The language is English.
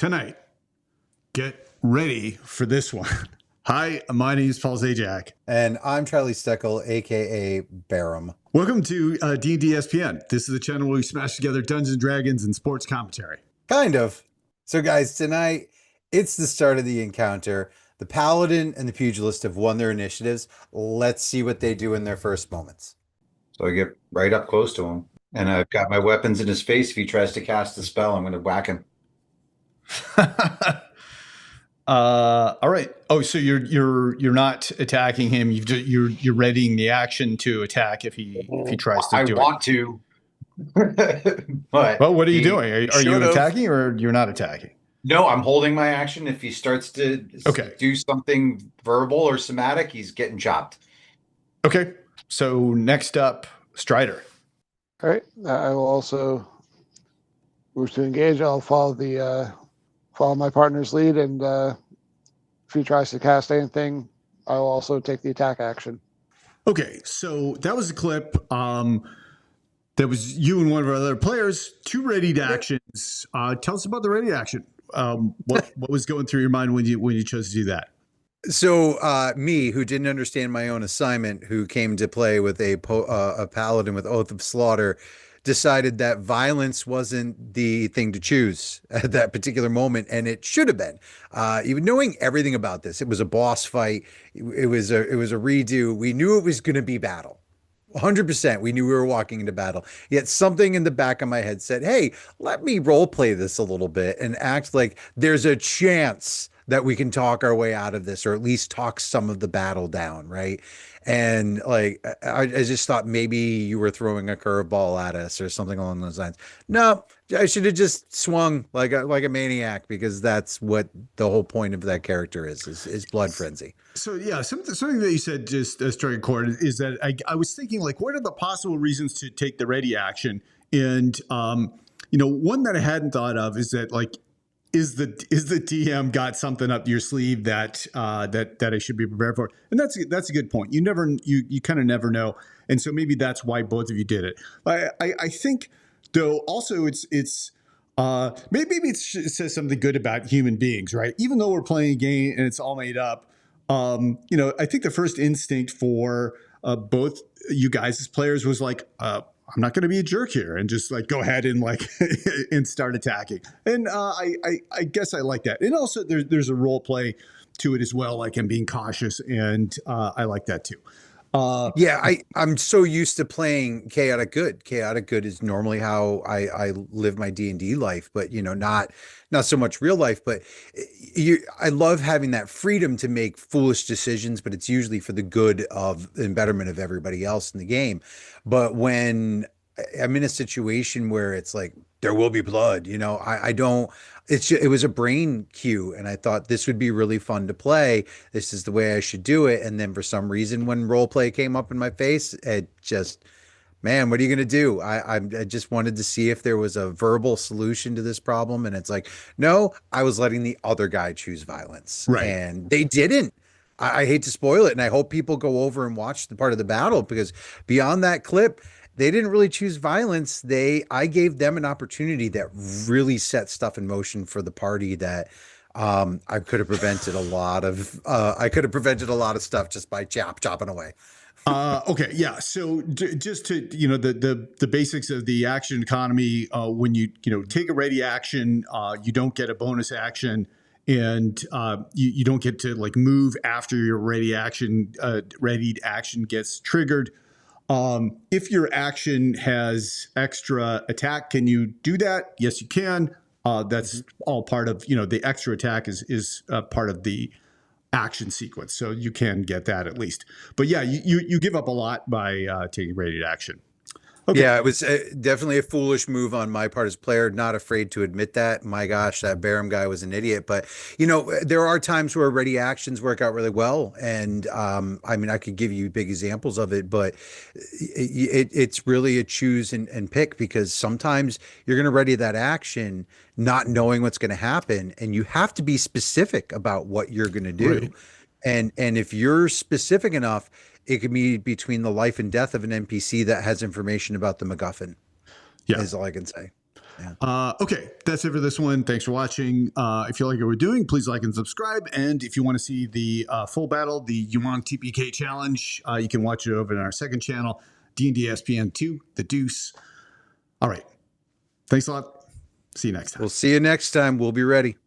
tonight, get ready for this one. Hi, my name is Paul Zajac. And I'm Charlie Steckel, a.k.a. Barum. Welcome to DnDSPN. This is the channel where we smash together Dungeons & Dragons and sports commentary. Kind of. So, guys, tonight, it's the start of the encounter. The Paladin and the Pugilist have won their initiatives. Let's see what they do in their first moments. So I get right up close to him, and I've got my weapons in his face. If he tries to cast a spell, I'm going to whack him. All right. Oh, so you're not attacking him. You're readying the action to attack if he tries to do it. I want to, but well, what are you doing? Are you attacking or you're not attacking? No, I'm holding my action. If he starts to do something verbal or somatic, he's getting chopped. Okay. So next up, Strider. All right. I will also wish to engage. I'll follow my partner's lead, and if he tries to cast anything, I will also take the attack action. Okay, so that was a clip. That was you and one of our other players. 2 readied actions. Tell us about the ready action. What was going through your mind when you chose to do that? So me, who didn't understand my own assignment, who came to play with a Paladin with Oath of Slaughter, decided that violence wasn't the thing to choose at that particular moment, and it should have been. Even knowing everything about this, it was a boss fight. It was a redo. We knew it was going to be battle. 100%. We knew we were walking into battle. Yet something in the back of my head said, "Hey, let me role play this a little bit and act like there's a chance that we can talk our way out of this, or at least talk some of the battle down." Right. And like, I just thought maybe you were throwing a curveball at us or something along those lines. No, I should have just swung like a maniac, because that's what the whole point of that character is blood frenzy. So yeah, something that you said just struck a chord is that I was thinking, like, what are the possible reasons to take the ready action? And one that I hadn't thought of is that, like, is the DM got something up your sleeve that I should be prepared for? And that's a good point. You kind of never know, and so maybe that's why both of you did it. I think though also it's maybe it says something good about human beings, right? Even though we're playing a game and it's all made up, I think the first instinct for both you guys as players was like, I'm not going to be a jerk here and just like go ahead and like and start attacking. And I guess I like that. And also there's a role play to it as well, like I'm being cautious, and I like that too. I'm so used to playing chaotic good. Chaotic good is normally how I live my D&D life, but not so much real life. But I love having that freedom to make foolish decisions, but it's usually for the good of and betterment of everybody else in the game. But when I'm in a situation where it's like, there will be blood, I don't, it was a brain cue, and I thought this would be really fun to play. This is the way I should do it. And then for some reason, when role play came up in my face, it just, man, what are you going to do? I just wanted to see if there was a verbal solution to this problem. And it's like, no, I was letting the other guy choose violence. Right. And they didn't. I hate to spoil it. And I hope people go over and watch the part of the battle, because beyond that clip, they didn't really choose violence. I gave them an opportunity that really set stuff in motion for the party that I could have prevented a lot of stuff just by chopping away. Okay. Yeah. So just to, the basics of the action economy, when you take a ready action, you don't get a bonus action, and you don't get to like move after your readied action gets triggered. If your action has extra attack, can you do that? Yes, you can. That's all part of, the extra attack is part of the action sequence. So you can get that at least. But yeah, you give up a lot by taking readied action. Okay. Yeah, it was definitely a foolish move on my part as player. Not afraid to admit that. My gosh, that Barum guy was an idiot. But there are times where ready actions work out really well, and I could give you big examples of it. But it's really a choose and pick, because sometimes you're going to ready that action not knowing what's going to happen, and you have to be specific about what you're going to do. Right. And if you're specific enough, it could be between the life and death of an NPC that has information about the MacGuffin. Yeah. Is all I can say. Okay, that's it for this one. Thanks for watching. If you like what we're doing, please like and subscribe. And if you want to see the full battle, the Yuan TPK challenge, you can watch it over in our second channel, DnDSPN 2, The Deuce. All right. Thanks a lot. See you next time. We'll see you next time. We'll be ready.